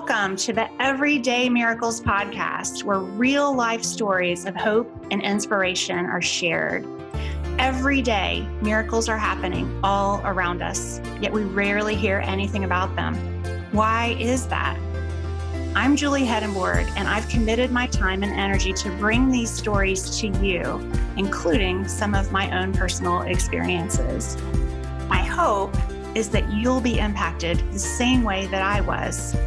Welcome to the Everyday Miracles podcast, where real life stories of hope and inspiration are shared. Every day, miracles are happening all around us, yet we rarely hear anything about them. Why is that? I'm Julie Hedenborg, and I've committed my time and energy to bring these stories to you, including some of my own personal experiences. My hope is that you'll be impacted the same way that I was.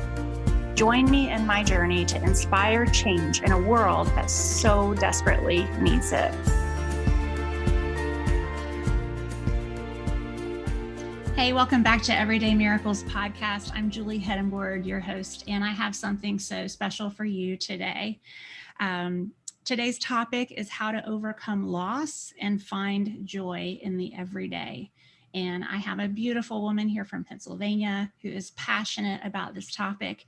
Join me in my journey to inspire change in a world that so desperately needs it. Hey, welcome back to Everyday Miracles podcast. I'm Julie Hedenborg, your host, and I have something so special for you today. Today's topic is how to overcome loss and find joy in the everyday. And I have a beautiful woman here from Pennsylvania who is passionate about this topic.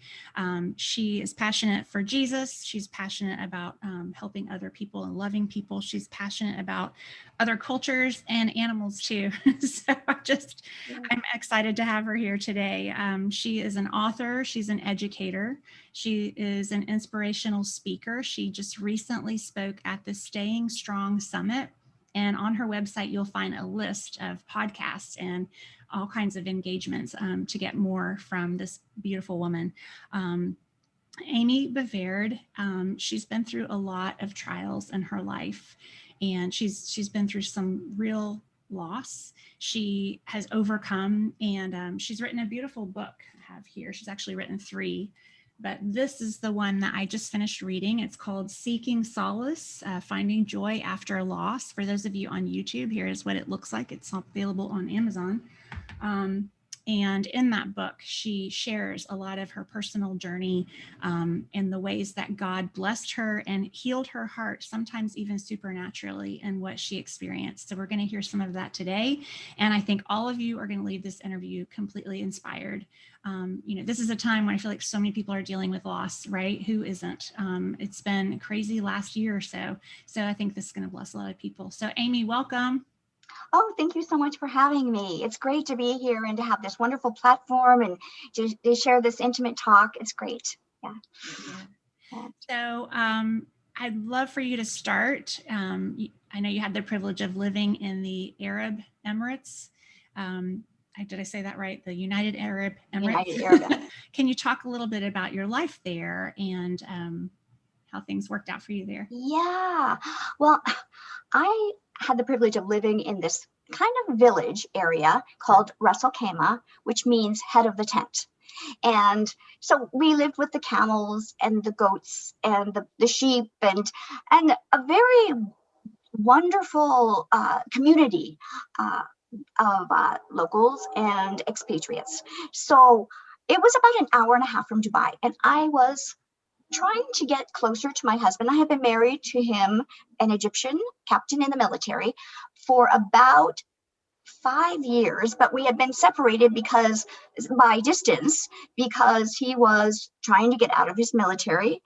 She is passionate for Jesus. She's passionate about helping other people and loving people. She's passionate about other cultures and animals too. So I'm excited to have her here today. She is an author. She's an educator. She is an inspirational speaker. She just recently spoke at the Staying Strong Summit. And on her website, you'll find a list of podcasts and all kinds of engagements to get more from this beautiful woman. Amy Bovaird, she's been through a lot of trials in her life, and she's been through some real loss. She has overcome, and she's written a beautiful book I have here. She's actually written 3. But this is the one that I just finished reading. It's called Seeking Solace, Finding Joy After Loss. For those of you on YouTube, here is what it looks like. It's available on Amazon. And in that book, she shares a lot of her personal journey and the ways that God blessed her and healed her heart, sometimes even supernaturally, in what she experienced. So we're going to hear some of that today. And I think all of you are going to leave this interview completely inspired. This is a time when I feel like so many people are dealing with loss, right? Who isn't? It's been crazy last year or so. So I think this is going to bless a lot of people. So Amy, welcome. Oh, thank you so much for having me. It's great to be here and to have this wonderful platform and to share this intimate talk. It's great. Yeah. So I'd love for you to start. I know you had the privilege of living in the Arab Emirates. Did I say that right? The United Arab Emirates. United Arab. Can you talk a little bit about your life there and how things worked out for you there? Yeah. Well, I had the privilege of living in this kind of village area called Ras Al Khaimah, which means head of the tent. And so we lived with the camels and the goats and the sheep and a very wonderful community of locals and expatriates. So it was about an hour and a half from Dubai, and I was trying to get closer to my husband. I had been married to him, an Egyptian captain in the military, for about 5 years, but we had been separated by distance because he was trying to get out of his military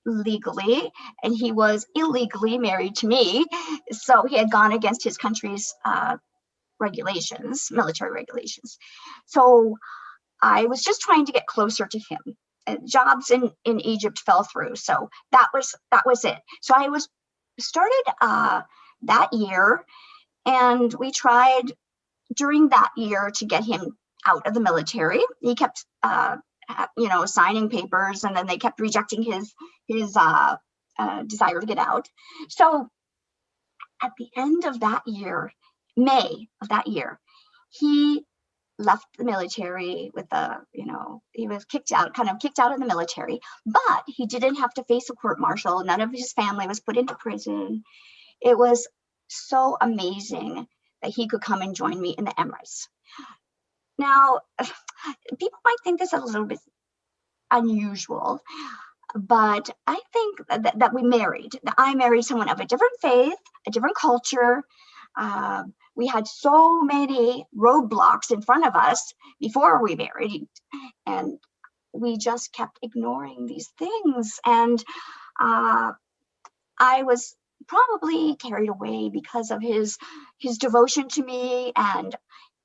legally, and he was illegally married to me. So he had gone against his country's regulations, military regulations. So I was just trying to get closer to him. Jobs in Egypt fell through, so that was it. So I started that year, and we tried during that year to get him out of the military. He kept signing papers, and then they kept rejecting his desire to get out. So at the end of that year, May of that year, he left the military with he was kicked out of the military, but he didn't have to face a court martial. None of his family was put into prison. It was so amazing that he could come and join me in the Emirates. Now, people might think this is a little bit unusual, but I think that I married someone of a different faith, a different culture. We had so many roadblocks in front of us before we married, and we just kept ignoring these things. And I was probably carried away because of his devotion to me and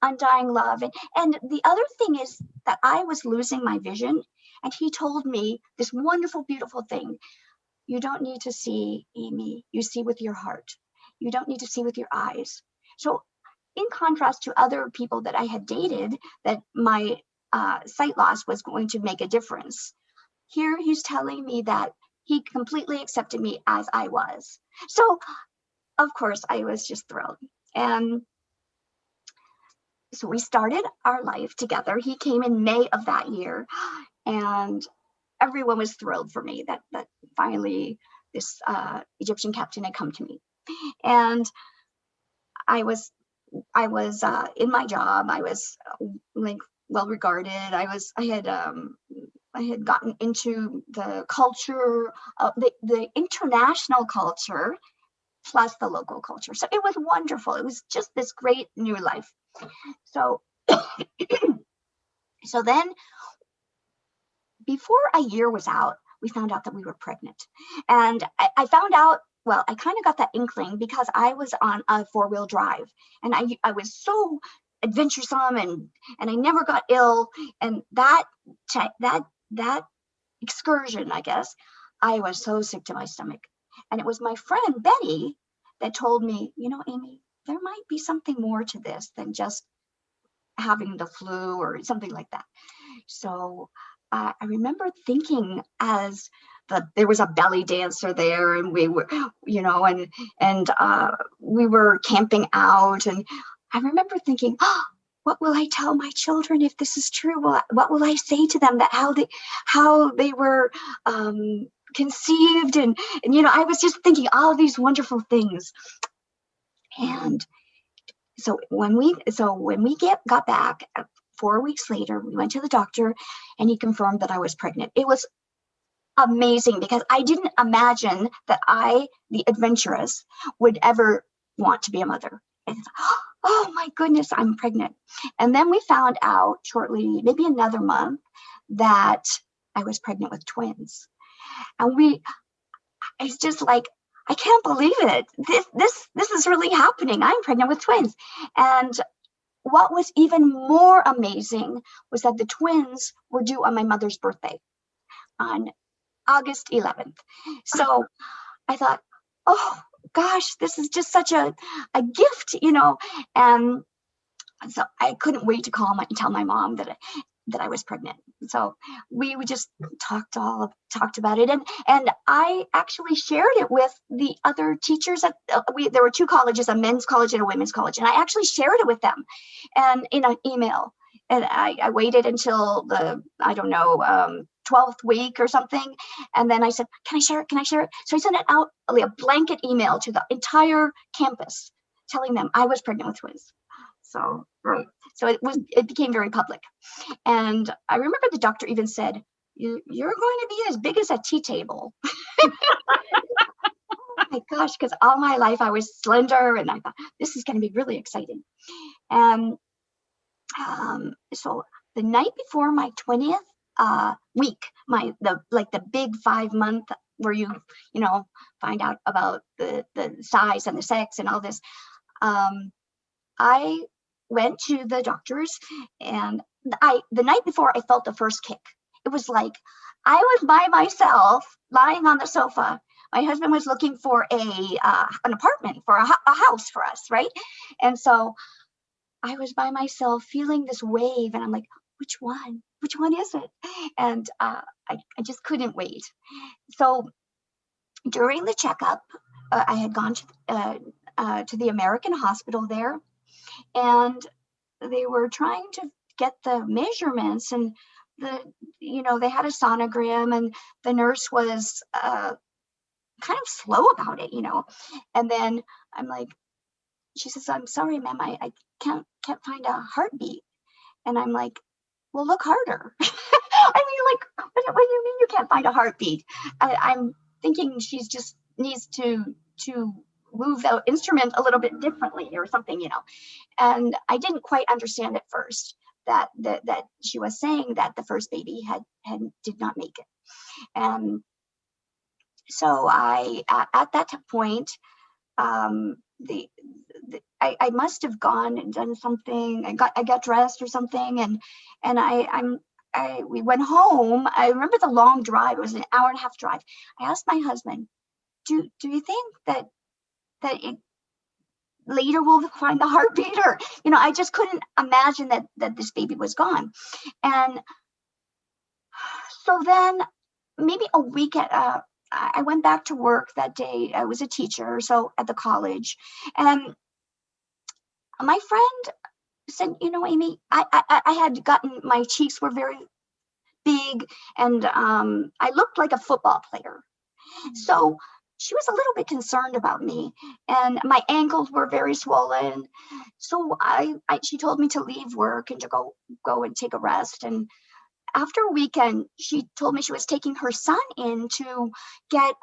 undying love. And the other thing is that I was losing my vision, and he told me this wonderful, beautiful thing. You don't need to see, Amy. You see with your heart. You don't need to see with your eyes. So in contrast to other people that I had dated, that my sight loss was going to make a difference, here he's telling me that he completely accepted me as I was. So of course I was just thrilled. And so we started our life together. He came in May of that year, and everyone was thrilled for me that finally this Egyptian captain had come to me. And I was in my job. I was like well regarded. I had gotten into the culture, the international culture, plus the local culture. So it was wonderful. It was just this great new life. So, so then before a year was out, we found out that we were pregnant. And I found out, well, I kind of got that inkling because I was on a 4-wheel drive, and I was so adventuresome, and I never got ill. And that excursion, I guess, I was so sick to my stomach. And it was my friend Betty that told me, you know, Amy, there might be something more to this than just having the flu or something like that. So I remember thinking, as there was a belly dancer there, and we were, you know, and we were camping out, and I remember thinking, oh, what will I tell my children if this is true? What will I say to them, that how they were conceived, and you know, I was just thinking all these wonderful things. And so when we got back 4 weeks later, we went to the doctor, and he confirmed that I was pregnant. It was amazing because I didn't imagine that I, the adventurous, would ever want to be a mother. And oh my goodness, I'm pregnant. And then we found out shortly, maybe another month, that I was pregnant with twins. And it's just like, I can't believe it. This is really happening. I'm pregnant with twins. And what was even more amazing was that the twins were due on my mother's birthday on August 11th. So I thought, oh gosh, this is just such a gift, you know. And so I couldn't wait to tell my mom that I was pregnant. So we just talked about it, and I actually shared it with the other teachers at there were 2 colleges, a men's college and a women's college, and I actually shared it with them, and in an email. And I waited until the 12th week or something, and then I said, can I share it? So I sent it out, a blanket email to the entire campus telling them I was pregnant with twins. So right. So it became very public. And I remember the doctor even said, you're going to be as big as a tea table. Oh my gosh, because all my life I was slender, and I thought this is going to be really exciting. And so the night before my 20th week, the big 5-month where you find out about the size and the sex and all this, I went to the doctors, and the night before I felt the first kick. It was like I was by myself lying on the sofa. My husband was looking for an apartment, for a house for us, right? And so I was by myself feeling this wave, and I'm like, which one is it? And I just couldn't wait. So during the checkup, I had gone to the American hospital there, and they were trying to get the measurements, and they had a sonogram, and the nurse was kind of slow about it, and then I'm like, she says, I'm sorry, ma'am, I can't find a heartbeat. And I'm like, well, look harder. I mean, like, what do you mean you can't find a heartbeat? I'm thinking she's just needs to move the instrument a little bit differently or something, And I didn't quite understand at first that she was saying that the first baby did not make it. And so I, at that point, I must have gone and done something. I got dressed or something, and we went home. I remember the long drive. It was an hour and a half drive. I asked my husband, do you think that it later we'll find the heartbeat? Or, I just couldn't imagine that this baby was gone. And so then maybe a week I went back to work that day. I was a teacher, so at the college, and my friend said, Amy, I had gotten, my cheeks were very big, and I looked like a football player. So she was a little bit concerned about me, and my ankles were very swollen. So she told me to leave work and to go and take a rest. And after a weekend, she told me she was taking her son in to get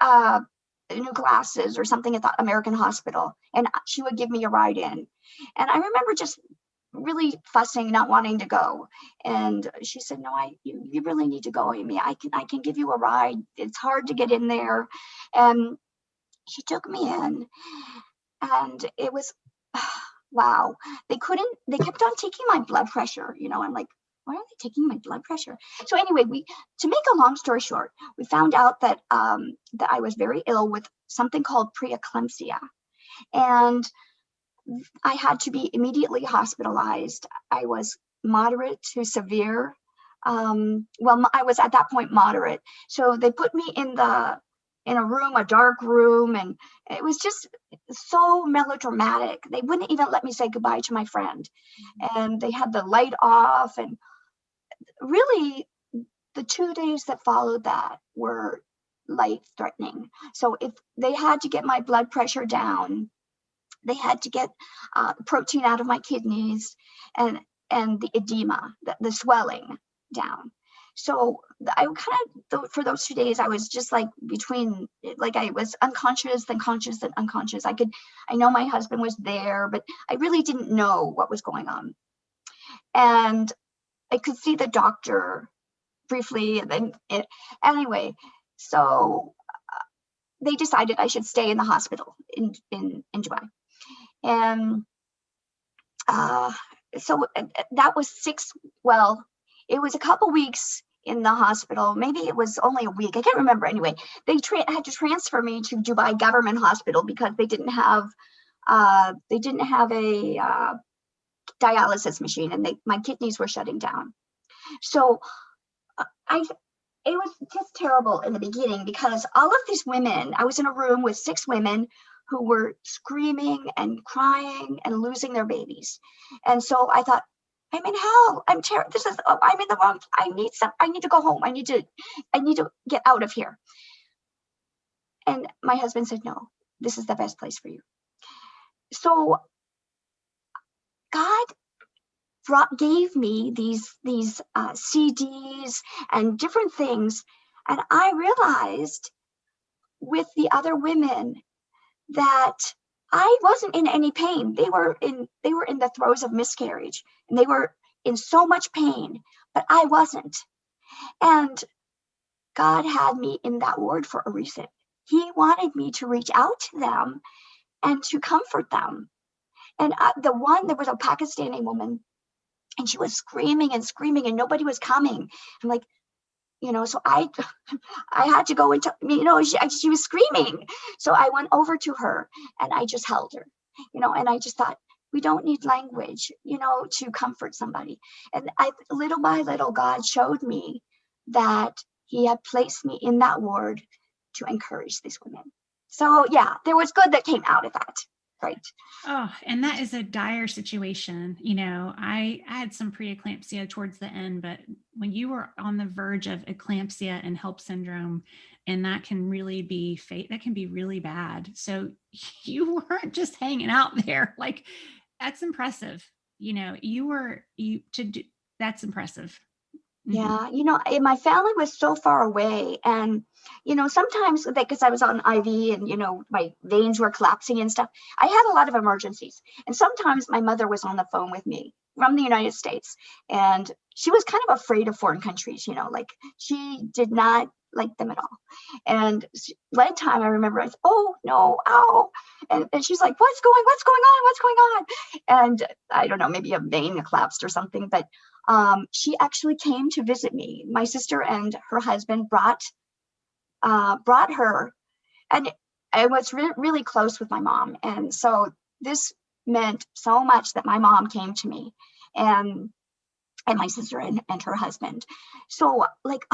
new glasses or something at the American hospital, and she would give me a ride in. And I remember just really fussing, not wanting to go. And she said, no, you really need to go, Amy. I can give you a ride. It's hard to get in there. And she took me in, and it was, wow. They kept on taking my blood pressure. I'm like, why are they taking my blood pressure? So anyway, to make a long story short, we found out that I was very ill with something called preeclampsia, and I had to be immediately hospitalized. I was moderate to severe. Well, I was at that point moderate. So they put me in a room, a dark room, and it was just so melodramatic. They wouldn't even let me say goodbye to my friend. And they had the light off, and really the 2 days that followed that were life-threatening. So if they had to get my blood pressure down, they had to get protein out of my kidneys, and the edema, the swelling down. So I for those 2 days, I was just like I was unconscious, then conscious, then unconscious. I know my husband was there, but I really didn't know what was going on. And I could see the doctor briefly, and then anyway, so they decided I should stay in the hospital in Dubai. And so that was it was a couple weeks in the hospital. Maybe it was only a week. I can't remember. Anyway, they had to transfer me to Dubai Government Hospital because they didn't have a dialysis machine, and my kidneys were shutting down. So it was just terrible in the beginning, because all of these women, I was in a room with 6 women who were screaming and crying and losing their babies. And so I thought, I'm in hell. I'm in the wrong. I need to go home. I need to get out of here. And my husband said, no, this is the best place for you. So God gave me these CDs and different things, and I realized with the other women that I wasn't in any pain. They were in the throes of miscarriage, and they were in so much pain, but I wasn't. And God had me in that ward for a reason. He wanted me to reach out to them and to comfort them. And there was a Pakistani woman, and she was screaming and screaming, and nobody was coming. I'm like, so I had to go into, she was screaming. So I went over to her, and I just held her, and I just thought, we don't need language, to comfort somebody. And little by little, God showed me that He had placed me in that ward to encourage these women. So yeah, there was good that came out of that. Right. Oh, and that is a dire situation. I had some preeclampsia towards the end, but when you were on the verge of eclampsia and HELLP syndrome, and that can really be that can be really bad. So you weren't just hanging out there. Like, that's impressive. That's impressive. Yeah, my family was so far away, and sometimes because I was on IV, and my veins were collapsing and stuff, I had a lot of emergencies. And sometimes my mother was on the phone with me from the United States, and she was kind of afraid of foreign countries. Like, she did not like them at all. And one time I remember I said, oh no, ow. And she's like, what's going on? What's going on? And I don't know, maybe a vein collapsed or something, but she actually came to visit me. My sister and her husband brought her, and I was really close with my mom. And so this meant so much that my mom came to me, and my sister and her husband. So like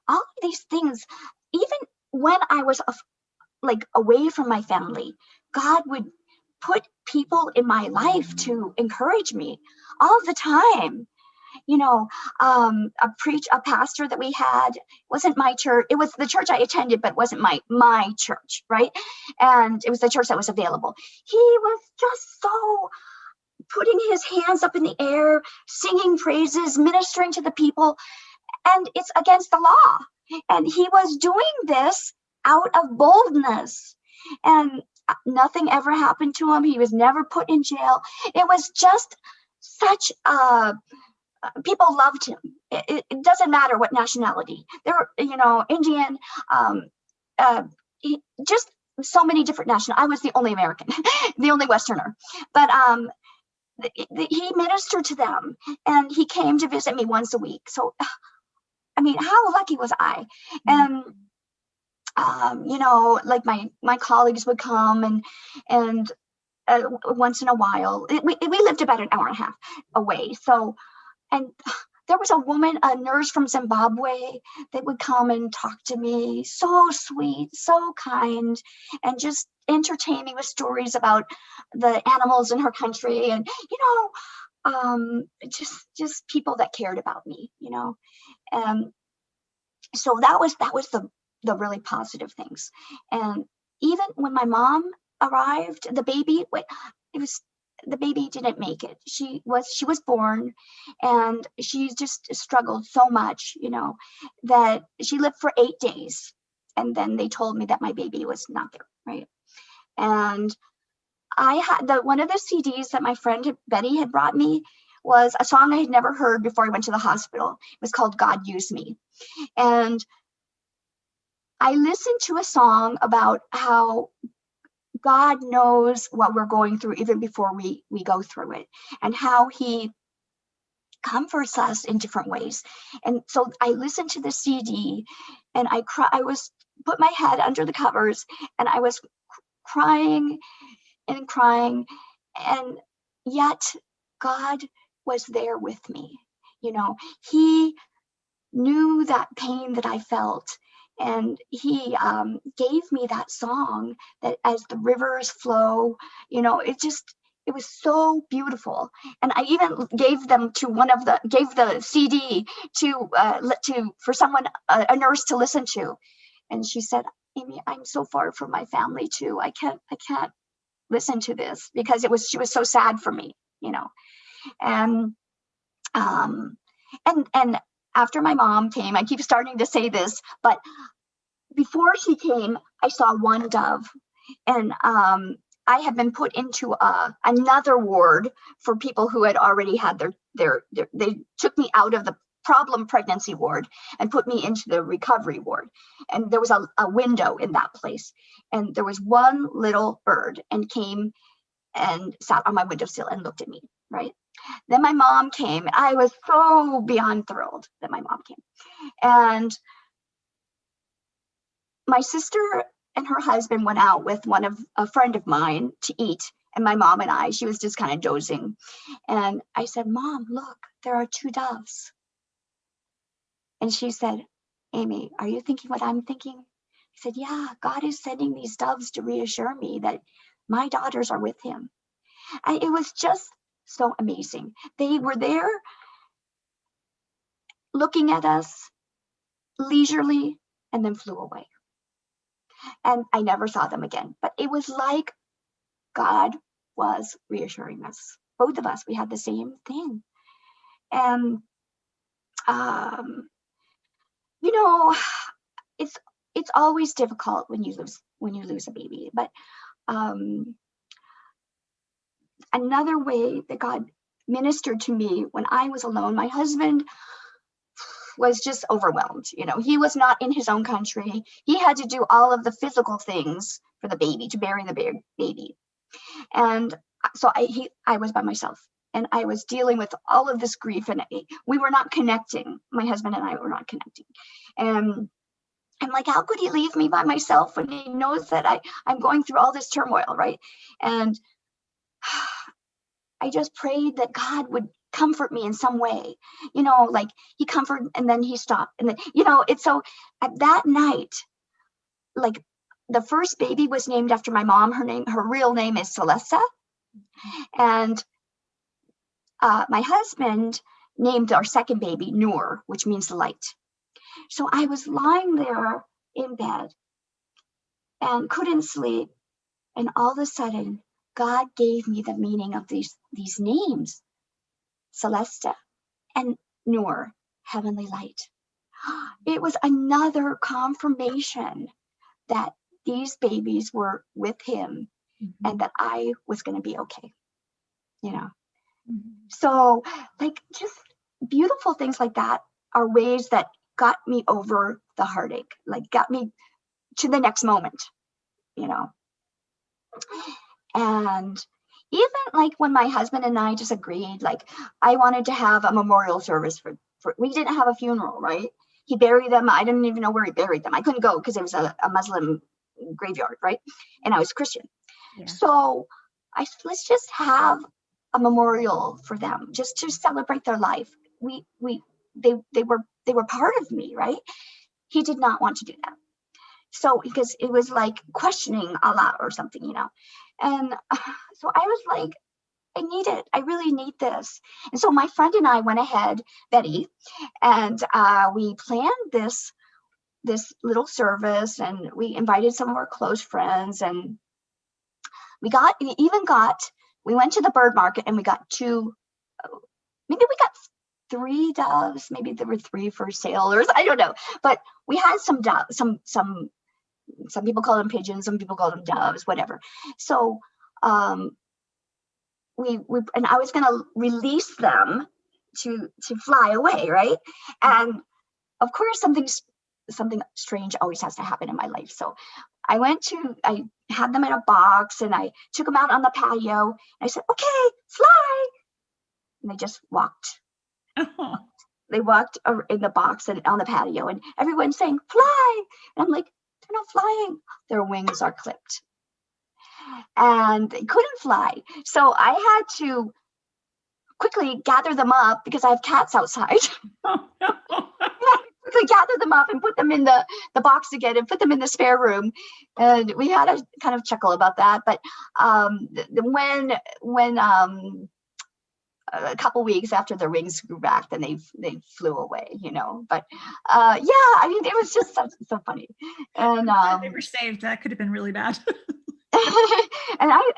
all of these things, even when I was like away from my family, God would put people in my life to encourage me all the time. You know, a pastor that we had, wasn't my church. It was the church I attended, but wasn't my church, right? And it was the church that was available. He was just so putting his hands up in the air, singing praises, ministering to the people, and it's against the law. And he was doing this out of boldness, and nothing ever happened to him. He was never put in jail. It was just such people loved him. It doesn't matter what nationality. There were, Indian, just so many different national. I was the only American, the only Westerner, but he ministered to them, and he came to visit me once a week. So, I mean, how lucky was I? And like my colleagues would come, and once in a while, we lived about an hour and a half away. So, and there was a woman, a nurse from Zimbabwe, that would come and talk to me. So sweet, so kind, and just entertain me with stories about the animals in her country, and just people that cared about me. So that was the really positive things. And even when my mom arrived, the baby didn't make it. She was born, and she just struggled so much, that she lived for 8 days, and then they told me that my baby was not there, right? And I had one of the CDs that my friend Betty had brought me was a song I had never heard before I went to the hospital. It was called God Use Me. And I listened to a song about how God knows what we're going through even before we go through it, and how he comforts us in different ways. And so I listened to the CD, and I was put my head under the covers, and I was crying and crying, and yet God was there with me. He knew that pain that I felt, and he gave me that song that as the rivers flow, it was so beautiful. And I even gave the CD for someone, a nurse, to listen to. And she said, Amy, I'm so far from my family too. I can't listen to this, because she was so sad for me, and and after my mom came, I keep starting to say this, but before she came, I saw one dove, and I had been put into another ward for people who had already had they took me out of the problem pregnancy ward and put me into the recovery ward. And there was a window in that place, and there was one little bird, and came and sat on my windowsill and looked at me, right? Then my mom came, and I was so beyond thrilled that my mom came. And my sister and her husband went out with a friend of mine to eat, and my mom and she was just kind of dozing. And I said, Mom, look, there are 2 doves. And she said, Amy, are you thinking what I'm thinking? I said, yeah, God is sending these doves to reassure me that my daughters are with him. And it was just so amazing. They were there looking at us leisurely, and then flew away. And I never saw them again. But it was like God was reassuring us. Both of us, we had the same thing. And it's always difficult when you lose a baby. But another way that God ministered to me when I was alone, my husband, was just overwhelmed. He was not in his own country. He had to do all of the physical things for the baby, to bury the baby. And so I was by myself, and I was dealing with all of this grief, and we were not connecting. My husband and I were not connecting. And I'm like, how could he leave me by myself when he knows that I'm going through all this turmoil, right? And I just prayed that God would comfort me in some way, like he comforted, and then he stopped. And then, it's so at that night, like the first baby was named after my mom. Her real name is Celesta. And my husband named our second baby Noor, which means light. So I was lying there in bed and couldn't sleep. And all of a sudden, God gave me the meaning of these names, Celesta and Noor, heavenly light. It was another confirmation that these babies were with him, and that I was going to be okay, So like just beautiful things like that are ways that got me over the heartache, like got me to the next moment, And even like when my husband and I just agreed, like I wanted to have a memorial service for we didn't have a funeral, right? He buried them. I didn't even know where he buried them. I couldn't go because it was a Muslim graveyard, right? And I was Christian. Yeah. So let's just have a memorial for them, just to celebrate their life. They were part of me, right? He did not want to do that. So because it was like questioning Allah or something, And so I was like, I need it. I really need this. And so my friend and I went ahead, Betty, and we planned this little service, and we invited some of our close friends, and we went to the bird market, and we got maybe we got 3 doves. Maybe there were 3 for sale, or I don't know. But we had some doves, some people call them pigeons, some people call them doves, whatever. So and I was going to release them to fly away, right? And of course, something strange always has to happen in my life. So I had them in a box, and I took them out on the patio, and I said, okay, fly. And they just walked. Oh. They walked in the box and on the patio, and everyone's saying, fly. And I'm like, they're not flying. Their wings are clipped. And they couldn't fly. So I had to quickly gather them up because I have cats outside. Oh, no. Quickly gather them up and put them in the box again and put them in the spare room. And we had a kind of chuckle about that. But when a couple weeks after their wings grew back, then they flew away, But I mean, it was just so funny. And they were saved. That could have been really bad. And I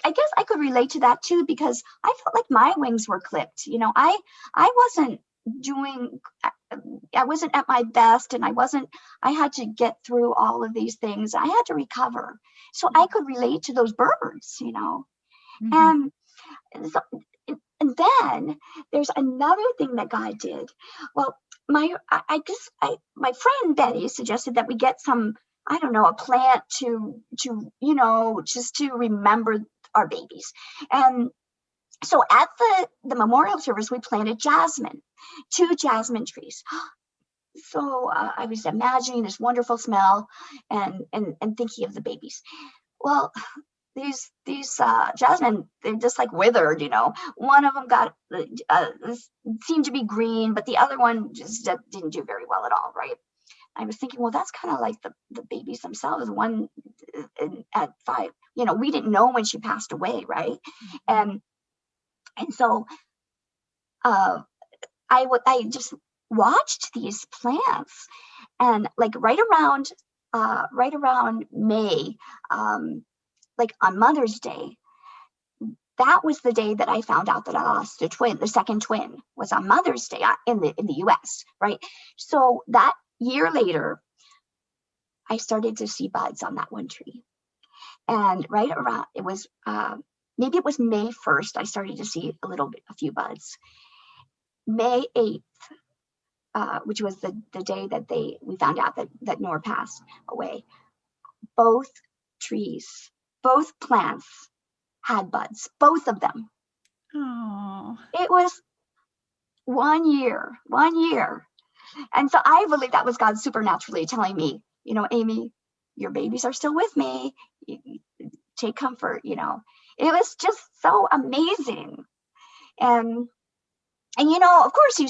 guess I could relate to that too, because I felt like my wings were clipped. I wasn't at my best, and I had to get through all of these things. I had to recover. So I could relate to those birds, And so, and then there's another thing that God did. Well, my friend Betty suggested that we get some, I don't know, a plant to just to remember our babies. And so at the memorial service, we planted 2 jasmine trees. So I was imagining this wonderful smell and thinking of the babies. Well, these jasmine, they're just like withered, One of them seemed to be green, but the other one just didn't do very well at all, right? I was thinking, well, that's kind of like the babies themselves. One at 5, we didn't know when she passed away, right? And so I just watched these plants, and like right around May, like on Mother's Day, that was the day that I found out that I lost a twin. The second twin was on Mother's Day in the US, right? So that year later, I started to see buds on that one tree. And right around, it was, maybe it was May 1st, I started to see a few buds. May 8th, which was the day that we found out that Noor passed away, both trees, both plants had buds, both of them. Oh. It was 1 year. And so I believe that was God supernaturally telling me, Amy, your babies are still with me. Take comfort, It was just so amazing. And of course you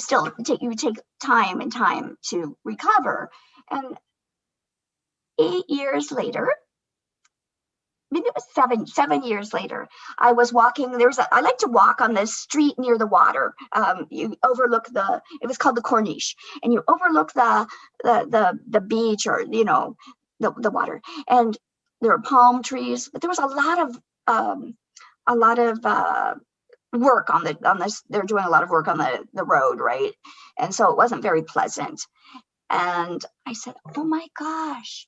take time to recover. And 8 years later, maybe it was 7 years later, I was walking. I like to walk on this street near the water. You overlook it was called the Corniche, and you overlook the beach, or the water, and there are palm trees, but there was a lot of work on this. They're doing a lot of work on the road, right? And so it wasn't very pleasant. And I said, oh my gosh,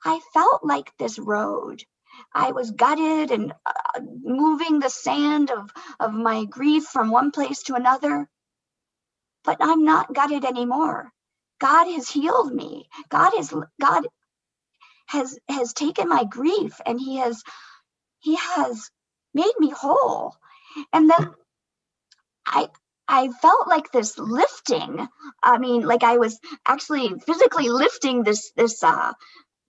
I felt like this road. I was gutted and moving the sand of my grief from one place to another. But I'm not gutted anymore. God has healed me. God has taken my grief, and He has made me whole. And then I felt like this lifting. I mean, like I was actually physically lifting this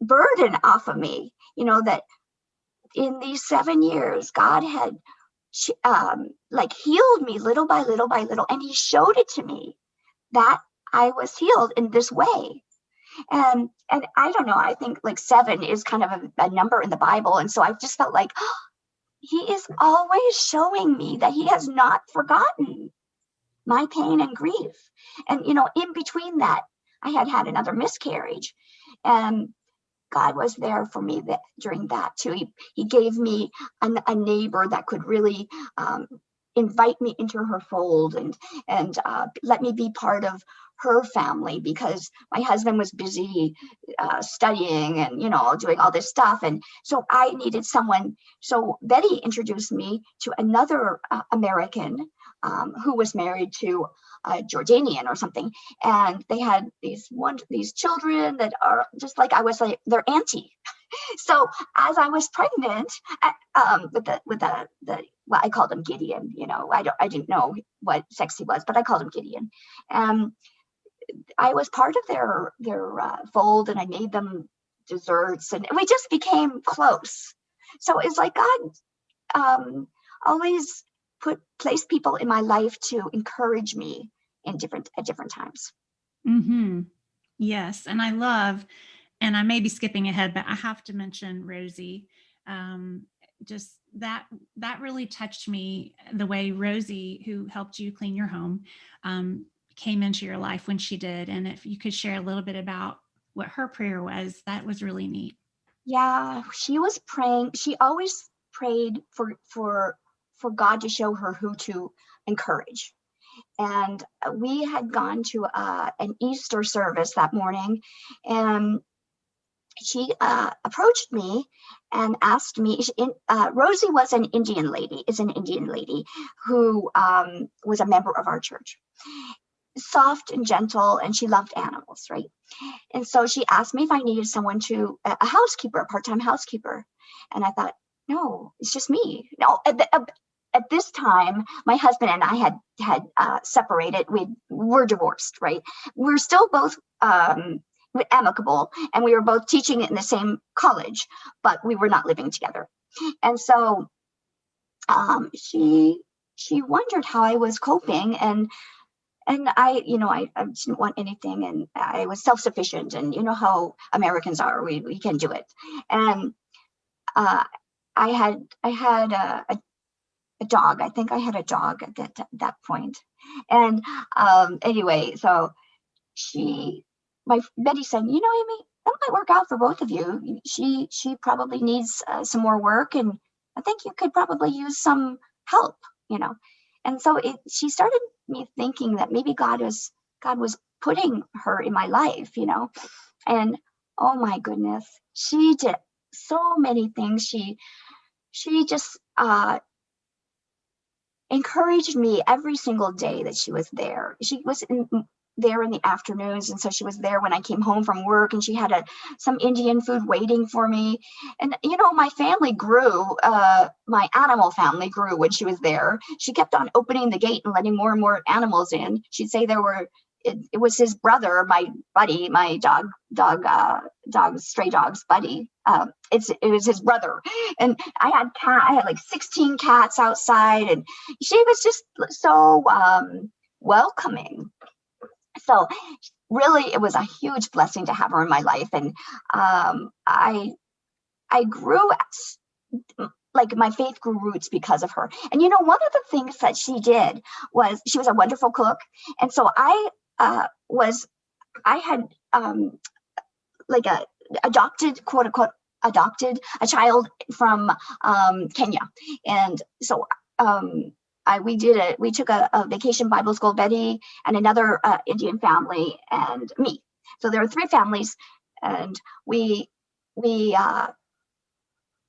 burden off of me. That in these 7 years, God had healed me little by little by little, and He showed it to me that I was healed in this way. And I don't know, I think like 7 is kind of a number in the Bible, and so I just felt like He is always showing me that He has not forgotten my pain and grief. And in between that, I had another miscarriage, and God was there for me during that too. He gave me a neighbor that could really invite me into her fold and let me be part of her family, because my husband was busy studying and doing all this stuff, and so I needed someone. So Betty introduced me to another American who was married to a Jordanian or something, and they had these children that are just like I was like their auntie. So as I was pregnant, with the well, I called him Gideon. I didn't know what sex he was, but I called him Gideon. I was part of their fold, and I made them desserts, and we just became close. So it's like God always placed people in my life to encourage me at different times. Mm-hmm. Yes, and I love, and I may be skipping ahead, but I have to mention Rosie. Just that really touched me, the way Rosie, who helped you clean your home, came into your life when she did. And if you could share a little bit about what her prayer was, that was really neat. Yeah, she was praying. She always prayed for God to show her who to encourage. And we had gone to an Easter service that morning, and she approached me and asked me. Rosie is an Indian lady who was a member of our church. Soft and gentle, and she loved animals, right? And so she asked me if I needed someone a housekeeper, a part-time housekeeper. And I thought, no, it's just me. No, at this time, my husband and I had separated. We're divorced, right? We're still both amicable, and we were both teaching in the same college, but we were not living together. And so she wondered how I was coping, and I didn't want anything, and I was self-sufficient, and you know how Americans are, we can do it. And I had a dog. I think I had a dog at that point. And anyway, so Betty said, Amy, that might work out for both of you. She probably needs some more work, and I think you could probably use some help, And so she started me thinking that maybe God was putting her in my life, And oh my goodness, she did so many things. She just encouraged me every single day that she was there. She was there in the afternoons, and so she was there when I came home from work, and she had some Indian food waiting for me. And my family grew, my animal family grew when she was there. She kept on opening the gate and letting more and more animals in. She'd say it was his brother, my buddy, my stray dog's buddy. It was his brother, and I had like 16 cats outside, and she was just so welcoming. So really, it was a huge blessing to have her in my life. And I grew, like my faith grew roots because of her. And one of the things that she did was she was a wonderful cook. And so I had like adopted, quote unquote, adopted a child from Kenya. And so we took a vacation Bible school, Betty and another Indian family and me. So there were 3 families, and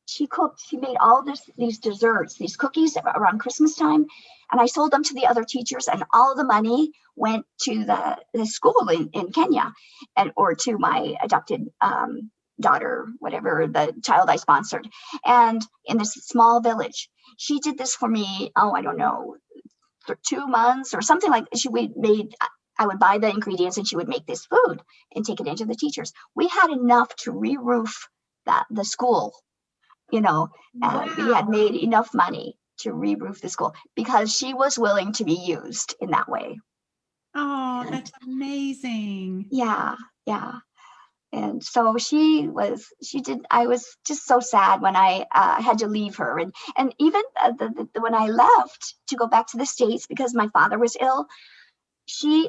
she made all these desserts, these cookies around Christmas time, and I sold them to the other teachers, and all the money went to the school in Kenya, or to my adopted daughter, whatever, the child I sponsored. And in this small village, she did this for me, I don't know, for 2 months or something like I would buy the ingredients, and she would make this food and take it into the teachers. We had enough to re-roof the school, and we had made enough money to re-roof the school because she was willing to be used in that way. Oh, that's amazing. Yeah. And so I was just so sad when I had to leave her. And even when I left to go back to the States because my father was ill,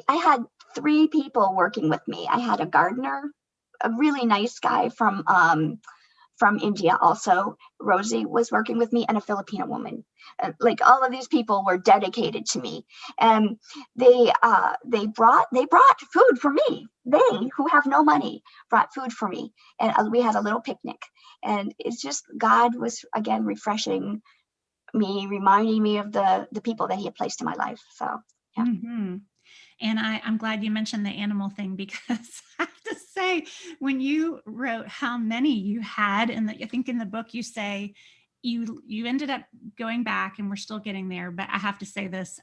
I had 3 people working with me. I had a gardener, a really nice guy from India also. Rosie was working with me, and a Filipino woman. Like all of these people were dedicated to me, and they brought food for me. They, who have no money, brought food for me, and we had a little picnic. And it's just, God was again refreshing me, reminding me of the people that He had placed in my life. So yeah. Mm-hmm. And I'm glad you mentioned the animal thing, because I have to say, when you wrote how many you had, and I think in the book you say you ended up going back, and we're still getting there, but I have to say this,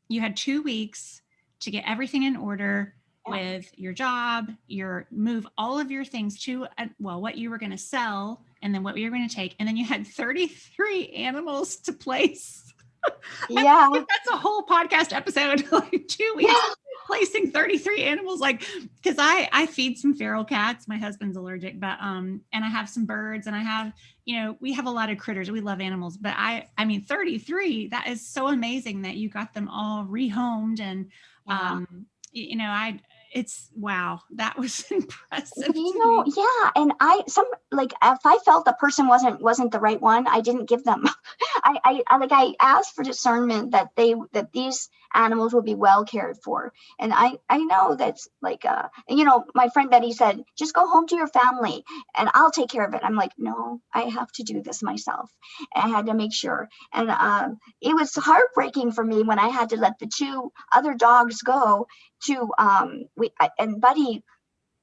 you had 2 weeks to get everything in order with your job, move all of your things to, what you were going to sell, and then what you were going to take. And then you had 33 animals to place. Yeah. That's a whole podcast episode, like 2 weeks placing 33 animals, because I feed some feral cats. My husband's allergic, but and I have some birds, and I have, we have a lot of critters. We love animals, but I mean 33, that is so amazing that you got them all rehomed. And it's wow, that was impressive. Yeah. And if I felt the person wasn't the right one, I didn't give them. I asked for discernment that these animals will be well cared for. And I know that's my friend Betty said, just go home to your family and I'll take care of it. I'm like, no, I have to do this myself. And I had to make sure. And it was heartbreaking for me when I had to let the 2 other dogs go to and Buddy,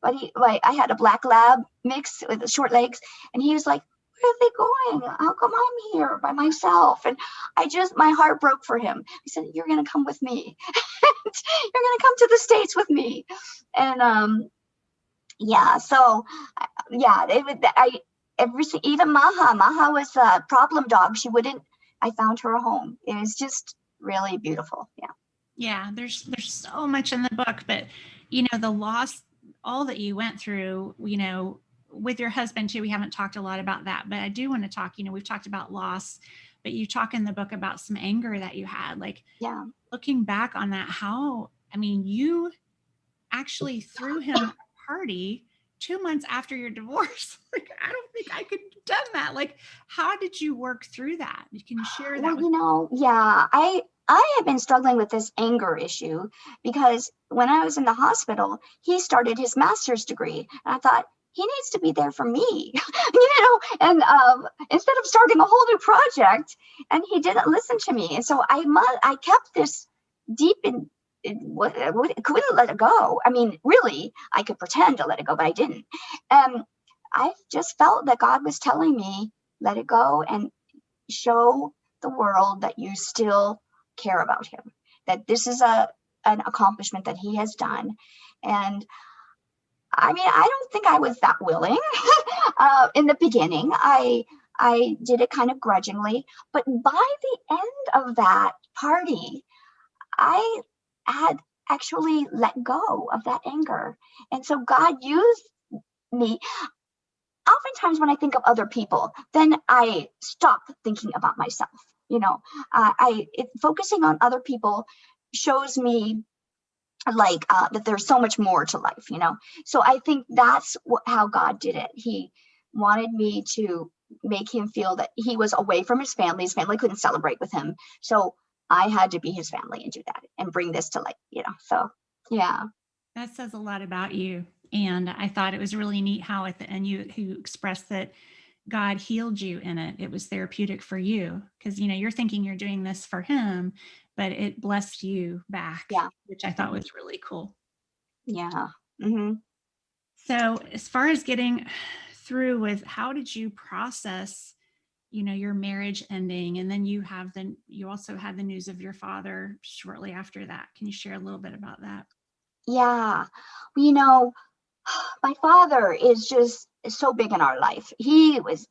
I had a black lab mix with short legs, and he was like, where are they going? How come I'm here by myself? And my heart broke for him. He said, you're going to come with me. You're going to come to the States with me. And even Maha was a problem dog. I found her a home. It was just really beautiful. Yeah, there's so much in the book, but the loss, all that you went through, with your husband too. We haven't talked a lot about that, but I do want to talk, we've talked about loss, but you talk in the book about some anger that you had, looking back on that, you actually threw him a party 2 months after your divorce. I don't think I could have done that. How did you work through that? You can share that. I have been struggling with this anger issue because when I was in the hospital, he started his master's degree. And I thought, he needs to be there for me, and instead of starting a whole new project, and he didn't listen to me. And so I kept this deep couldn't let it go. I mean, really, I could pretend to let it go, but I didn't. I just felt that God was telling me, let it go and show the world that you still care about him, that this is an accomplishment that he has done. And I mean, I don't think I was that willing in the beginning. I did it kind of grudgingly, but by the end of that party, I had actually let go of that anger. And so God used me. Oftentimes when I think of other people, then I stop thinking about myself. Focusing on other people shows me like that there's so much more to life. So I think that's how God did it. He wanted me to make him feel that he was away from his family. His family couldn't celebrate with him, so I had to be his family and do that and bring this to light. So yeah. That says a lot about you. And I thought it was really neat how at the end you expressed that God healed you in it. It was therapeutic for you because, you're thinking you're doing this for him, but it blessed you back, Yeah. which I thought was really cool. Yeah. Mm-hmm. So as far as getting through with, how did you process, your marriage ending? And then you also had the news of your father shortly after that. Can you share a little bit about that? Yeah. My father is just so big in our life. He is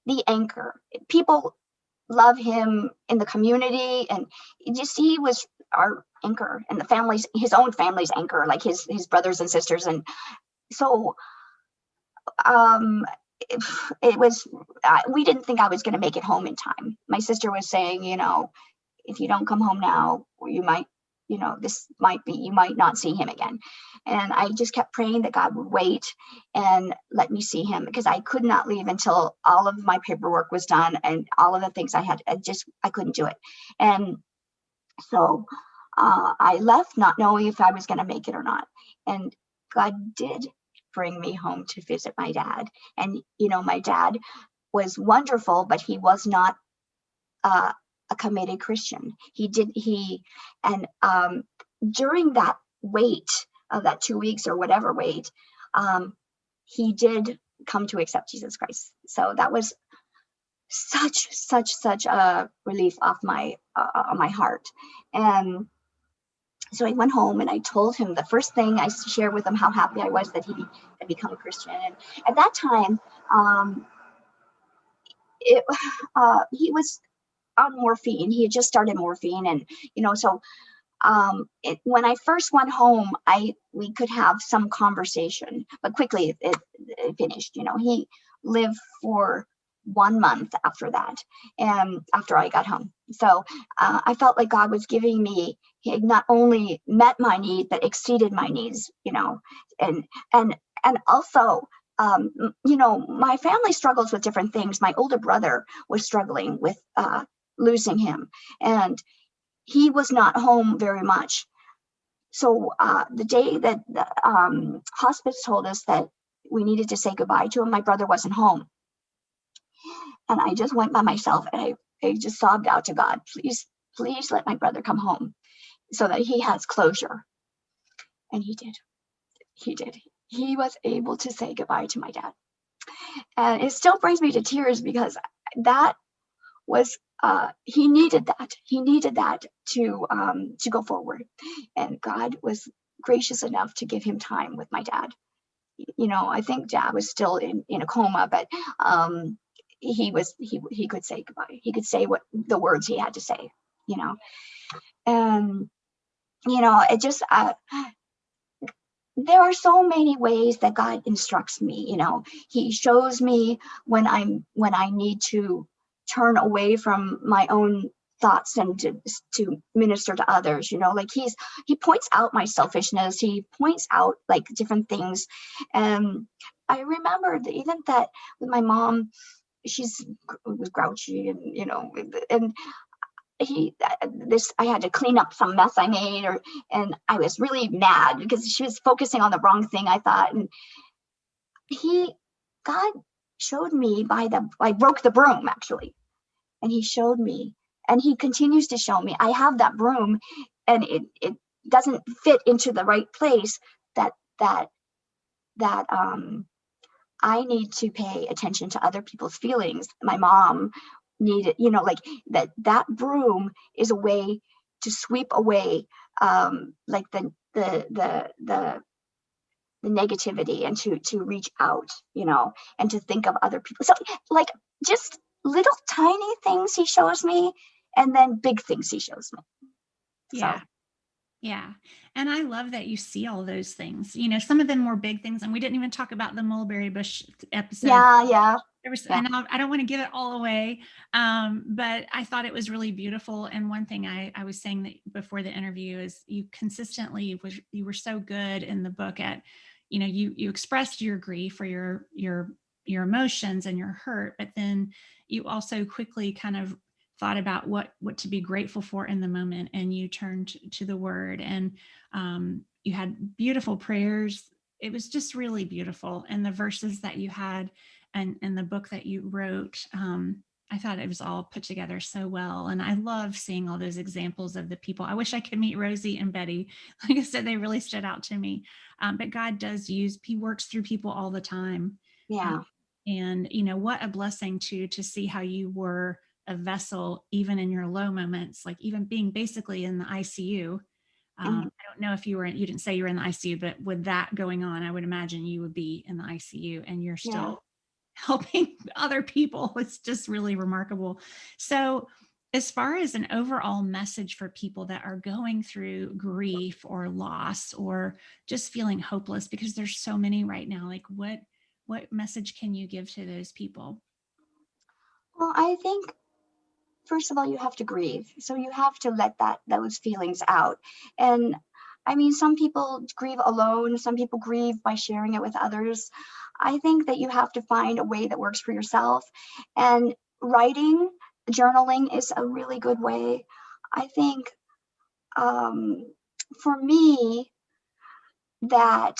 the anchor. People love him in the community, and he was our anchor and his own family's anchor, like his brothers and sisters. And so it was, we didn't think I was going to make it home in time. My sister was saying, if you don't come home now, you might, you might not see him again. And I just kept praying that God would wait and let me see him, because I could not leave until all of my paperwork was done and all of the things I couldn't do it. And so I left not knowing if I was going to make it or not. And God did bring me home to visit my dad. And, my dad was wonderful, but he was not a committed Christian. During that wait of that 2 weeks or whatever wait, he did come to accept Jesus Christ. So that was such a relief off my heart. And so I went home and I told him, the first thing I shared with him, how happy I was that he had become a Christian. And at that time, he was on morphine. He had just started morphine, and so when I first went home, we could have some conversation, but quickly it finished. He lived for 1 month after that, and after I got home. So I felt like God was giving me, he had not only met my need, but exceeded my needs, and also, my family struggles with different things. My older brother was struggling with losing him, and he was not home very much. So the day that the hospice told us that we needed to say goodbye to him, my brother wasn't home. And I just went by myself, and I just sobbed out to God, please let my brother come home so that he has closure. And he did. He was able to say goodbye to my dad. And it still brings me to tears, because that was, he needed that to go forward. And God was gracious enough to give him time with my dad. I think Dad was still in a coma, but he could say goodbye. He could say what the words he had to say, and it just, there are so many ways that God instructs me. He shows me when I need to turn away from my own thoughts and to minister to others. Like he points out my selfishness. He points out like different things. And I remember even that with my mom, was grouchy, and I had to clean up some mess I made, and I was really mad because she was focusing on the wrong thing, I thought. And God showed me I broke the broom, actually. And he showed me, and he continues to show me. I have that broom and it doesn't fit into the right place, that I need to pay attention to other people's feelings. My mom needed, like that broom is a way to sweep away like the negativity, and to reach out, and to think of other people. So like just little tiny things he shows me, and then big things he shows me. Yeah. So. Yeah. And I love that you see all those things. Some of them were big things, and we didn't even talk about the mulberry bush episode. Yeah. There was, Yeah. and I don't want to give it all away, but I thought it was really beautiful. And one thing I was saying that before the interview is you consistently you were so good in the book at, you expressed your grief or your emotions and your hurt, but then you also quickly kind of thought about what to be grateful for in the moment, and you turned to the word, and you had beautiful prayers. It was just really beautiful, and the verses that you had and the book that you wrote, I thought it was all put together so well. And I love seeing all those examples of the people. I wish I could meet Rosie and Betty. Like I said, they really stood out to me. But God does he works through people all the time. Yeah. And what a blessing to see how you were a vessel, even in your low moments, like even being basically in the ICU. I don't know if you didn't say you were in the ICU, but with that going on, I would imagine you would be in the ICU, and you're still helping other people. It's just really remarkable. So, as far as an overall message for people that are going through grief or loss or just feeling hopeless, because there's so many right now, like what message can you give to those people? Well, I think first of all, you have to grieve. So you have to let those feelings out. And I mean, some people grieve alone, some people grieve by sharing it with others. I think that you have to find a way that works for yourself. And writing, journaling is a really good way. I think for me, that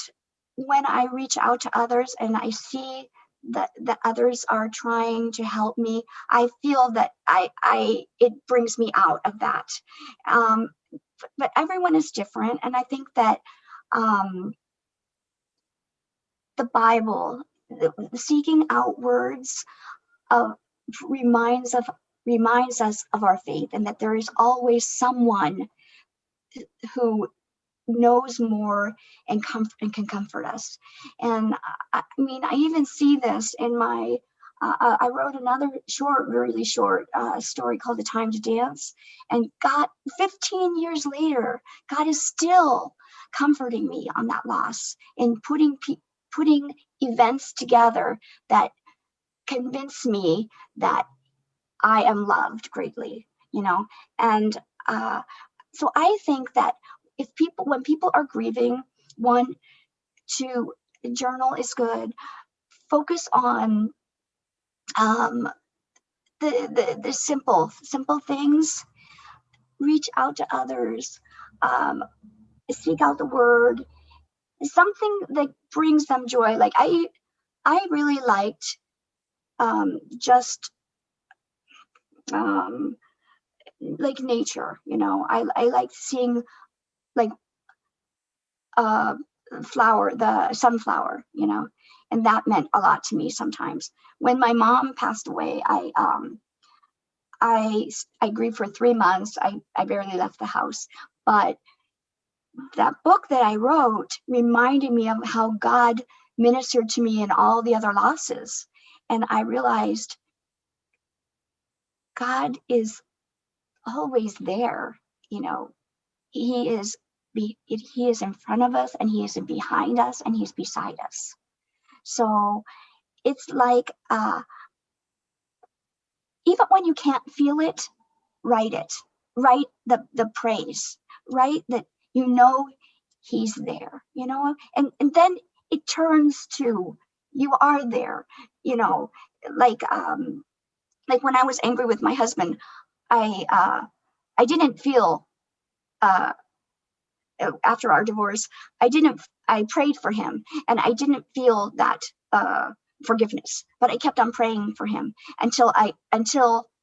when I reach out to others and I see that others are trying to help me, I feel that it brings me out of that. Um, but everyone is different, and I think that the Bible, the seeking out words of reminds us of our faith, and that there is always someone who knows more and can comfort us. And I mean, I even see this in my I wrote another really short story called The Time to Dance, and God, 15 years later, God is still comforting me on that loss, and putting events together that convince me that I am loved greatly, and so I think that when people are grieving, one, to journal is good. Focus on the simple things. Reach out to others. Seek out the word. Something that brings them joy. Like I really liked just like nature. I liked seeing like the sunflower, and that meant a lot to me sometimes. When my mom passed away, I grieved for 3 months. I barely left the house, but that book that I wrote reminded me of how God ministered to me in all the other losses. And I realized God is always there. He is he is in front of us, and he is behind us, and he's beside us. So it's like even when you can't feel it, write it. Write the praise. Write that he's there, and then it turns to you are there, like when I was angry with my husband, I didn't feel after our divorce, I prayed for him, and I didn't feel that forgiveness, but I kept on praying for him until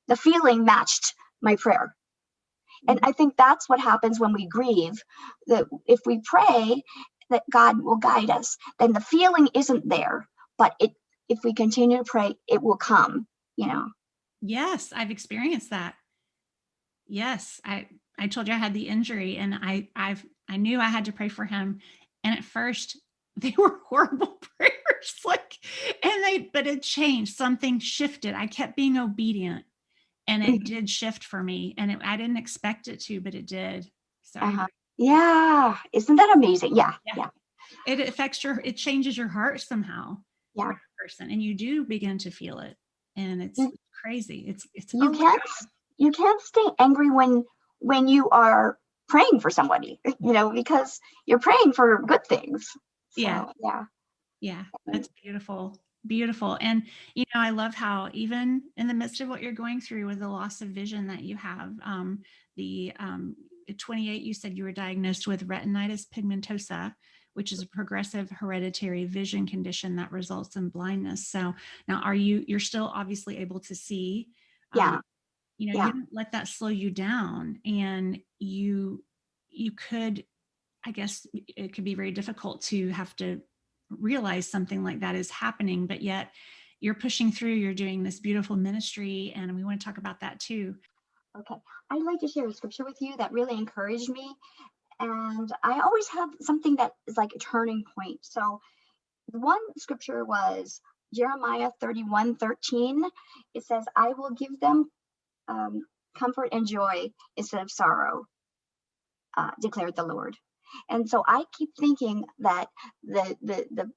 the feeling matched my prayer. And I think that's what happens when we grieve, that if we pray that God will guide us, then the feeling isn't there, but if we continue to pray, it will come, you know. Yes, I've experienced that. Yes, I told you I had the injury, and I knew I had to pray for him. And at first they were horrible prayers, like, but it changed. Something shifted. I kept being obedient, and it did shift for me. And I didn't expect it to, but it did. So Uh-huh. Yeah, isn't that amazing? Yeah. it it changes your heart somehow. Yeah. For a person, and you do begin to feel it, and it's crazy. It's You can't stay angry when you are praying for somebody, because you're praying for good things. So, yeah, that's beautiful. Beautiful. And I love how even in the midst of what you're going through with the loss of vision that you have, the at 28, you said you were diagnosed with retinitis pigmentosa, which is a progressive hereditary vision condition that results in blindness. So now you're still obviously able to see. You didn't let that slow you down, and you could, I guess it could be very difficult to have to realize something like that is happening, but yet you're pushing through, you're doing this beautiful ministry, and we want to talk about that too. Okay. I'd like to share a scripture with you that really encouraged me. And I always have something that is like a turning point. So one scripture was Jeremiah 31:13. It says, I will give them comfort and joy instead of sorrow, declared the Lord. And so I keep thinking that the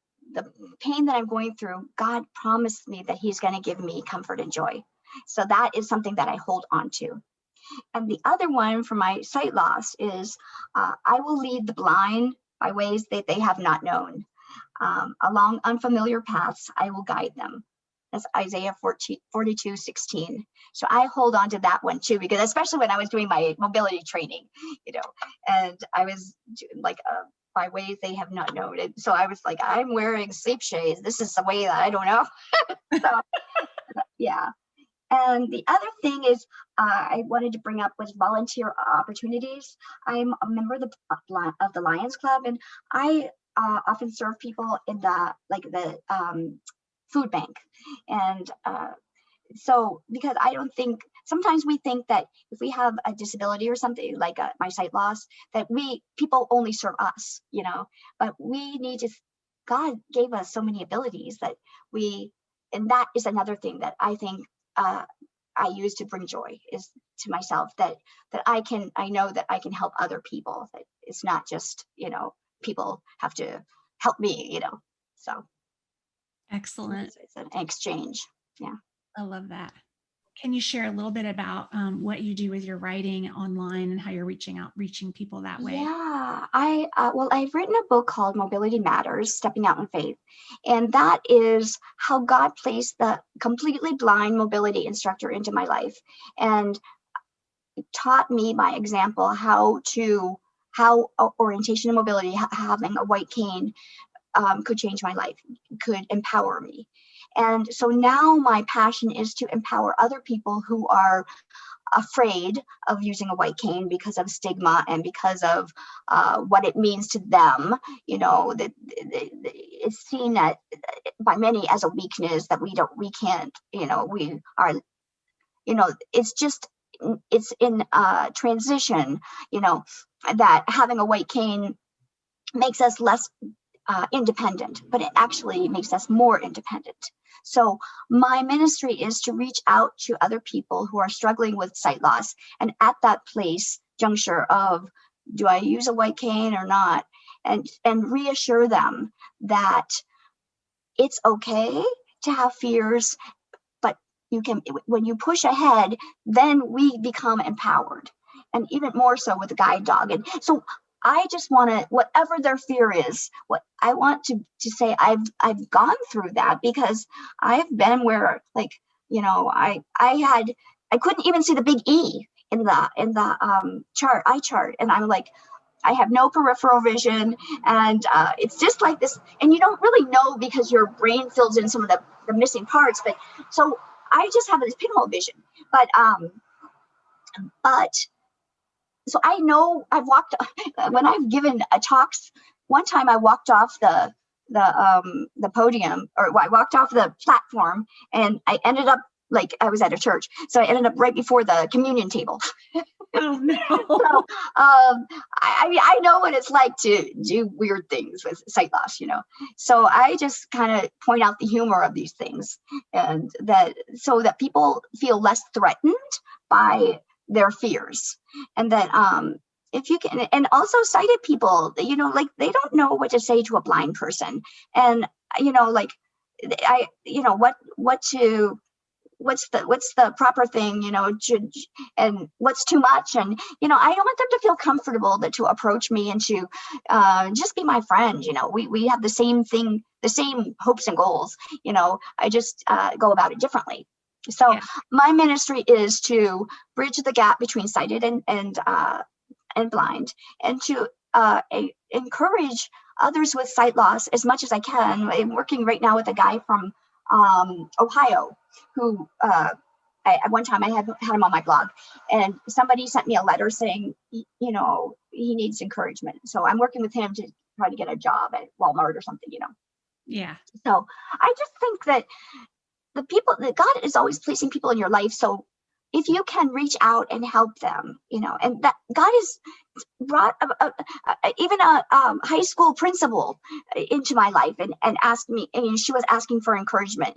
pain that I'm going through, God promised me that he's going to give me comfort and joy. So that is something that I hold on to. And the other one for my sight loss is, I will lead the blind by ways that they have not known. Along unfamiliar paths, I will guide them. That's Isaiah 42:16. So I hold on to that one too, because especially when I was doing my mobility training, and I was like, by ways they have not known it. So I was like, I'm wearing sleep shades. This is the way that I don't know. So, yeah. And the other thing is, I wanted to bring up was volunteer opportunities. I'm a member of the Lions Club, and I often serve people in the food bank. And so, because I don't think, sometimes we think that if we have a disability or something like my sight loss, that people only serve us, but we need to, God gave us so many abilities and that is another thing that I think I use to bring joy is to myself, that I know that I can help other people, that it's not just, people have to help me, so. Excellent. It's an exchange. Yeah. I love that. Can you share a little bit about what you do with your writing online and how you're reaching people that way? Yeah, I've written a book called Mobility Matters, Stepping Out in Faith. And that is how God placed the completely blind mobility instructor into my life and taught me by example how orientation and mobility, having a white cane, could change my life, could empower me. And so now my passion is to empower other people who are afraid of using a white cane because of stigma and because of what it means to them. That it's seen by many as a weakness, that we can't, we are, it's in transition, that having a white cane makes us less independent, but it actually makes us more independent. So my ministry is to reach out to other people who are struggling with sight loss, and at that juncture of, do I use a white cane or not, and reassure them that it's okay to have fears, but you can, when you push ahead, then we become empowered, and even more so with the guide dog. And so I just want to, whatever their fear is, what I want to say, I've gone through that, because I've been where, like, I couldn't even see the big E in the eye chart, and I'm like, I have no peripheral vision, and it's just like this, and you don't really know because your brain fills in some of the missing parts. But so I just have this pinhole vision, but so I know I've walked when I've given talks. One time I walked off the podium, or I walked off the platform, and I ended up like I was at a church, so I ended up right before the communion table. Oh no. So I mean, I know what it's like to do weird things with sight loss, So I just kind of point out the humor of these things, and that so that people feel less threatened by their fears, and that if you can, and also sighted people, like they don't know what to say to a blind person, and like I, what to what's the proper thing, and what's too much. And I want them to feel comfortable to approach me and to just be my friend. We have the same thing, the same hopes and goals. I just go about it differently. So Yeah. my ministry is to bridge the gap between sighted and blind, and to encourage others with sight loss as much as I can. I'm working right now with a guy from Ohio, who at one time I had him on my blog, and somebody sent me a letter saying, he needs encouragement. So I'm working with him to try to get a job at Walmart or something. Yeah. So I just think that that God is always placing people in your life. So if you can reach out and help them, and that God has brought even a high school principal into my life, and asked me, and she was asking for encouragement,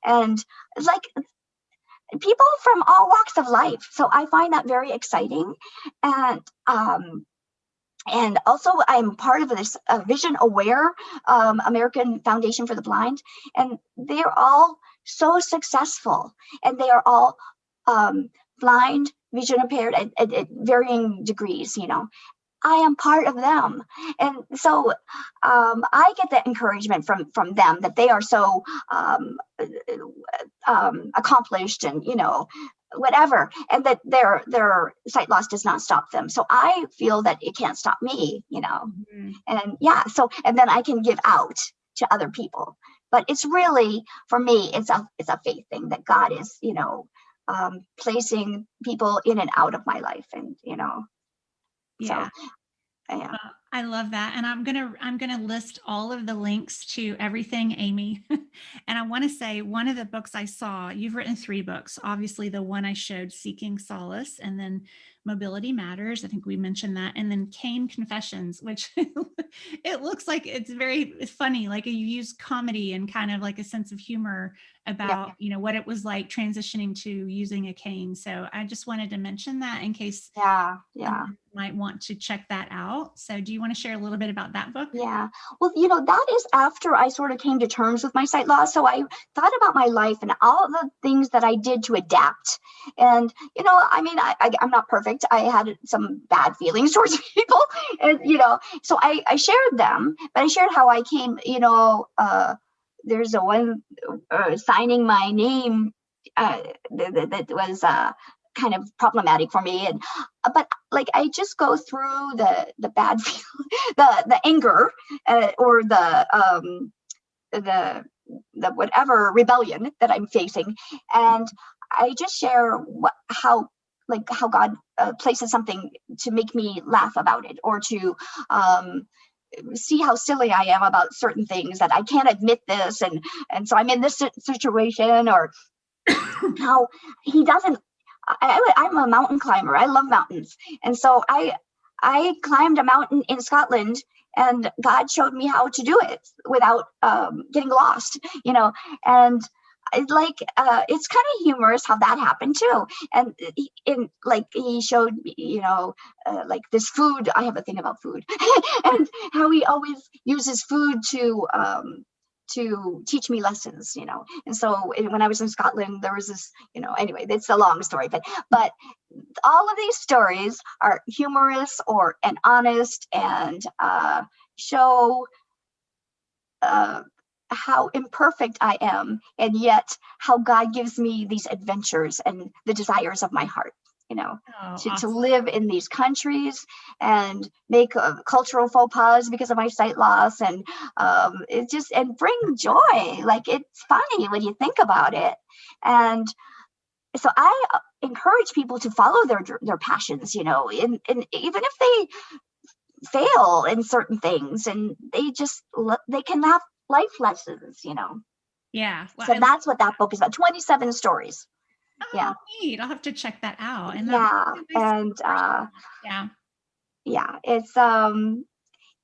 and like people from all walks of life. So I find that very exciting. And also I'm part of this Vision Aware American Foundation for the Blind, and they're all so successful, and they are all blind, vision impaired at varying degrees. I am part of them, and so I get that encouragement from them, that they are so accomplished, and whatever, and that their sight loss does not stop them. So I feel that it can't stop me, Mm-hmm. and yeah. So, and then I can give out to other people. But it's really, for me, it's a faith thing, that God is, placing people in and out of my life, and Yeah. so yeah. I love that. And I'm gonna list all of the links to everything, Amy. And I want to say, one of the books I saw, you've written 3 books. Obviously, the one I showed, Seeking Solace, and then Mobility Matters. I think we mentioned that. And then Cane Confessions, which it looks like it's very funny. Like you use comedy and kind of like a sense of humor about, what it was like transitioning to using a cane. So I just wanted to mention that in case Yeah. might want to check that out. So do you want to share a little bit about that book? Yeah. Well, that is after I sort of came to terms with my sight loss. So I thought about my life and all the things that I did to adapt. And, I mean, I'm not perfect. I had some bad feelings towards people, and, so I shared them, but I shared how I came, there's a one signing my name that was kind of problematic for me, and but like I just go through the bad feel, the anger, or the whatever rebellion that I'm facing, and I just share how God places something to make me laugh about it, or to see how silly I am about certain things, that I can't admit this, and so I'm in this situation, or how he doesn't. I'm a mountain climber. I love mountains, and so I climbed a mountain in Scotland, and God showed me how to do it without getting lost. And it's kind of humorous how that happened too. And he showed me, like this food. I have a thing about food, and how he always uses food to teach me lessons, And so when I was in Scotland, there was this, anyway, it's a long story, but all of these stories are humorous and honest, and show how imperfect I am, and yet how God gives me these adventures and the desires of my heart, Oh, to awesome. live in these countries and make cultural faux pas because of my sight loss, and and bring joy. Like, it's funny when you think about it, and so I encourage people to follow their passions, and even if they fail in certain things, and they can have life lessons. Yeah. Well, So that's what that book is about. 27 stories. Yeah. Neat. I'll have to check that out. And Yeah. And yeah. yeah, it's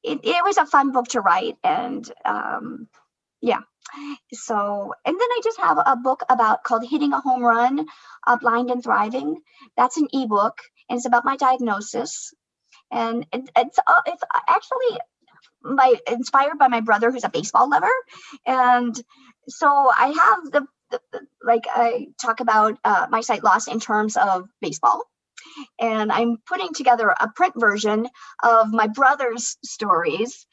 it was a fun book to write. And yeah. So, and then I just have a book called Hitting a Home Run, Blind and Thriving. That's an ebook, and it's about my diagnosis. And it's actually inspired by my brother, who's a baseball lover. And so I have like I talk about my sight loss in terms of baseball. And I'm putting together a print version of my brother's stories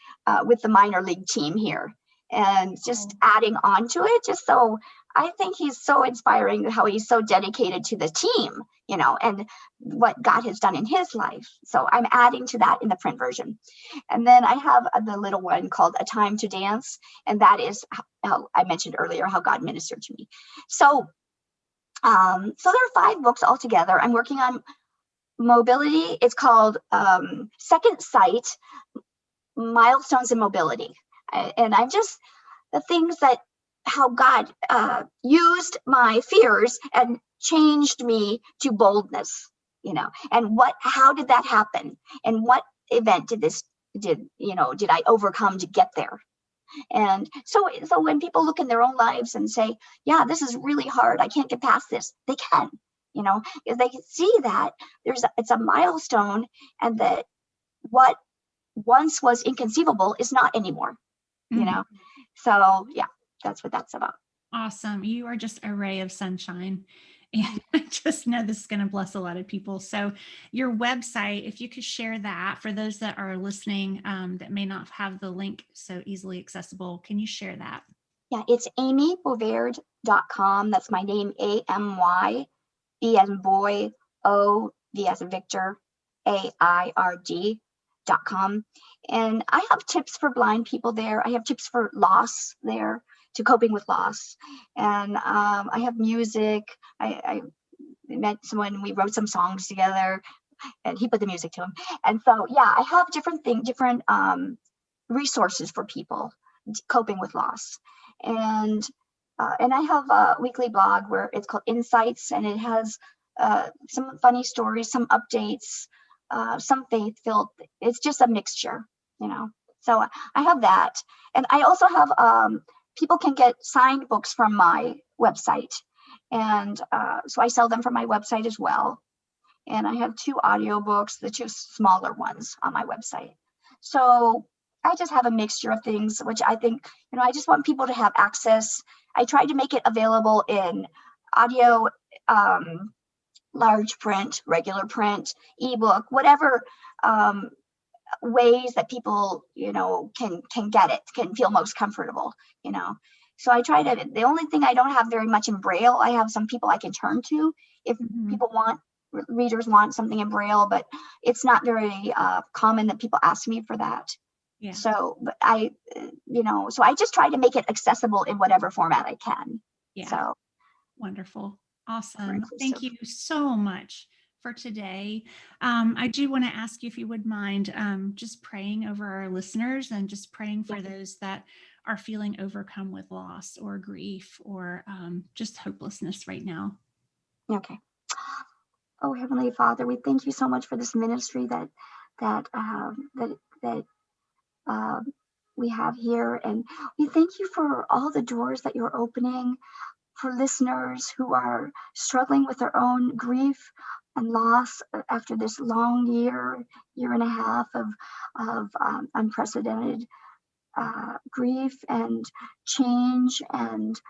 with the minor league team here, and just adding on to it, just so I think he's so inspiring, how he's so dedicated to the team, and what God has done in his life. So I'm adding to that in the print version. And then I have the little one called A Time to Dance, and that is how I mentioned earlier how God ministered to me. So so there are 5 books altogether. I'm working on mobility. It's called Second Sight, Milestones in Mobility. And I'm just the things that how God used my fears and changed me to boldness, and how did that happen? And what event did I overcome to get there? And so when people look in their own lives and say, yeah, this is really hard, I can't get past this, they can, because they can see that it's a milestone, and that what once was inconceivable is not anymore, So yeah, that's what that's about. Awesome. You are just a ray of sunshine. And I just know this is going to bless a lot of people. So your website, if you could share that for those that are listening that may not have the link so easily accessible, can you share that? Yeah, it's amybovaird.com. That's my name, AMY, B as in boy, O, V as in Victor, AIRD.com. And I have tips for blind people there. I have tips for loss there, to coping with loss. And I have music. I met someone, we wrote some songs together, and he put the music to them. And so, yeah, I have different resources for people coping with loss. And I have a weekly blog where it's called Insights, and it has some funny stories, some updates, some faith-filled. It's just a mixture, So I have that. And I also have people can get signed books from my website. And so I sell them from my website as well. And I have 2 audiobooks, the 2 smaller ones on my website. So I just have a mixture of things, which I think, I just want people to have access. I tried to make it available in audio, large print, regular print, ebook, whatever ways that people, can get it, can feel most comfortable, So I try to, the only thing I don't have very much in Braille, I have some people I can turn to if people readers want something in Braille, but it's not very common that people ask me for that. Yeah. So, but so I just try to make it accessible in whatever format I can. Yeah. So wonderful. Awesome. Thank you so much for today. I do want to ask you if you would mind just praying over our listeners, and just praying for those that are feeling overcome with loss or grief or just hopelessness right now. Okay. Oh, Heavenly Father, we thank you so much for this ministry that we have here, and we thank you for all the doors that you're opening for listeners who are struggling with their own grief and loss after this long year and a half of unprecedented grief and change. And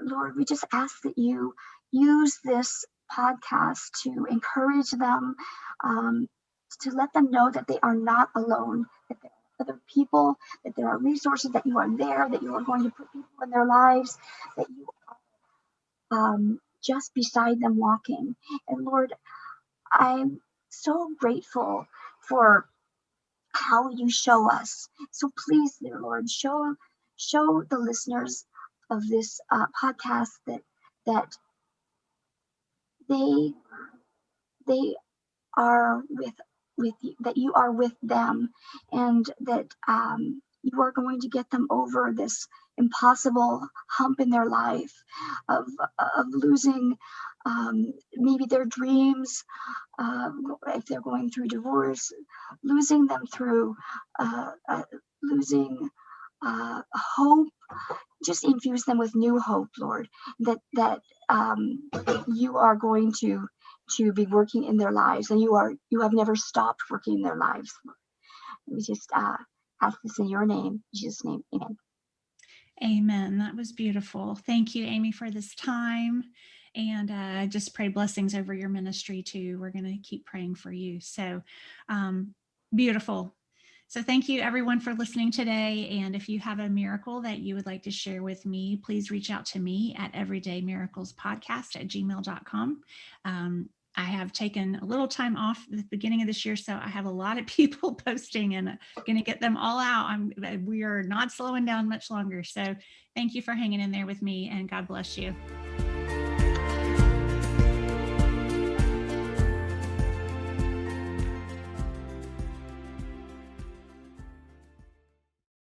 Lord, we just ask that you use this podcast to encourage them, to let them know that they are not alone, that there are other people, that there are resources, that you are there, that you are going to put people in their lives, that you are just beside them walking. And Lord, I'm so grateful for how you show us. So please, dear Lord, show the listeners of this podcast that they are with you, that you are with them, and that you are going to get them over this impossible hump in their life of losing maybe their dreams, if they're going through divorce, losing them through losing hope. Just infuse them with new hope, Lord, that you are going to be working in their lives, and you have never stopped working in their lives. We just ask this in your name, in Jesus' name, amen. Amen. That was beautiful. Thank you, Amy, for this time. And just pray blessings over your ministry too. We're going to keep praying for you. So beautiful. So thank you everyone for listening today. And if you have a miracle that you would like to share with me, please reach out to me at everydaymiraclespodcast@gmail.com. I have taken a little time off at the beginning of this year, so I have a lot of people posting, and I'm going to get them all out. We are not slowing down much longer. So thank you for hanging in there with me, and God bless you.